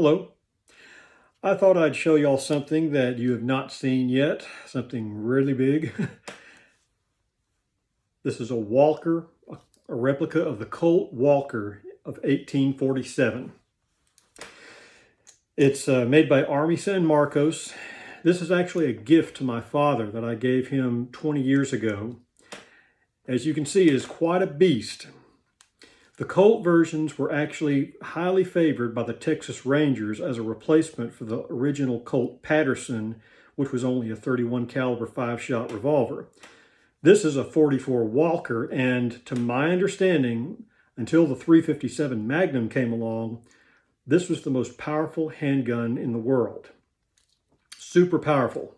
Hello. I thought I'd show y'all something that you have not seen yet, something really big. This is a Walker, a replica of the Colt Walker of 1847. It's made by Army San Marcos. This is actually a gift to my father that I gave him 20 years ago. As you can see, it is quite a beast. The Colt versions were actually highly favored by the Texas Rangers as a replacement for the original Colt Patterson, which was only a 31 caliber 5-shot revolver. This is a .44 Walker, and to my understanding, until the .357 Magnum came along, this was the most powerful handgun in the world. Super powerful.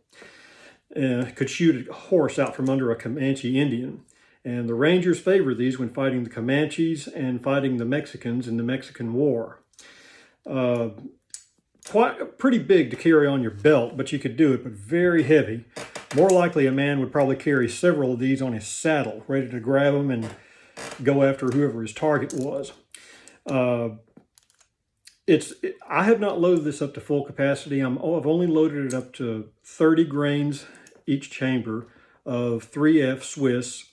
Could shoot a horse out from under a Comanche Indian. And the Rangers favored these when fighting the Comanches and fighting the Mexicans in the Mexican War. Pretty big to carry on your belt, but you could do it, but very heavy. More likely a man would probably carry several of these on his saddle, ready to grab them and go after whoever his target was. I have not loaded this up to full capacity. I've only loaded it up to 30 grains each chamber of 3F Swiss.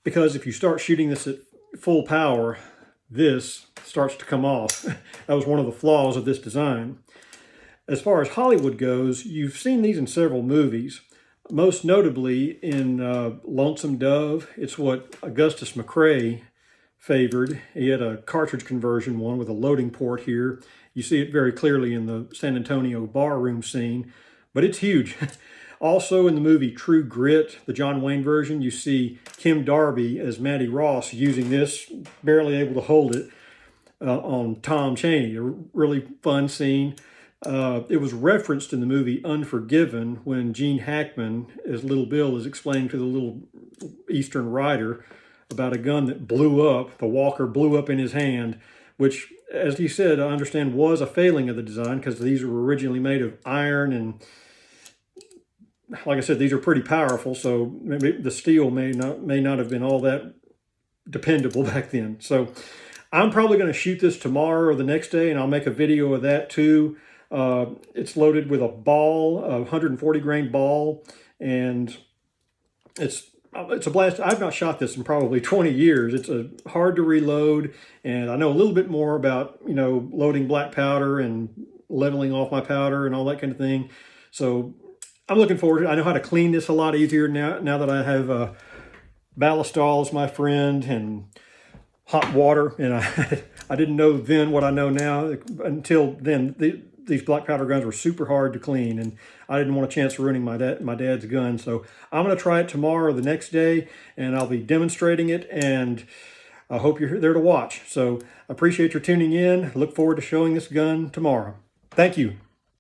Because if you start shooting this at full power, this starts to come off. That was one of the flaws of this design. As far as Hollywood goes, you've seen these in several movies, most notably in Lonesome Dove. It's what Augustus McCrae favored. He had a cartridge conversion one with a loading port here. You see it very clearly in the San Antonio barroom scene, but it's huge. Also in the movie True Grit, the John Wayne version, you see Kim Darby as Maddie Ross using this, barely able to hold it, on Tom Chaney. A really fun scene. It was referenced in the movie Unforgiven when Gene Hackman, as Little Bill, is explaining to the little Eastern rider about a gun that blew up. The Walker blew up in his hand, which, as he said, I understand was a failing of the design because these were originally made of iron, and like I said, these are pretty powerful, so maybe the steel may not have been all that dependable back then. So I'm probably going to shoot this tomorrow or the next day, and I'll make a video of that too. It's loaded with a ball, a 140 grain ball, and it's a blast. I've not shot this in probably 20 years. It's hard to reload, and I know a little bit more about, loading black powder and leveling off my powder and all that kind of thing. So I'm looking forward to it. I know how to clean this a lot easier now that I have Ballistol as my friend and hot water. And I didn't know then what I know now. Until then, these black powder guns were super hard to clean, and I didn't want a chance of ruining my dad's gun. So I'm going to try it tomorrow or the next day, and I'll be demonstrating it, and I hope you're there to watch. So I appreciate your tuning in. I look forward to showing this gun tomorrow. Thank you.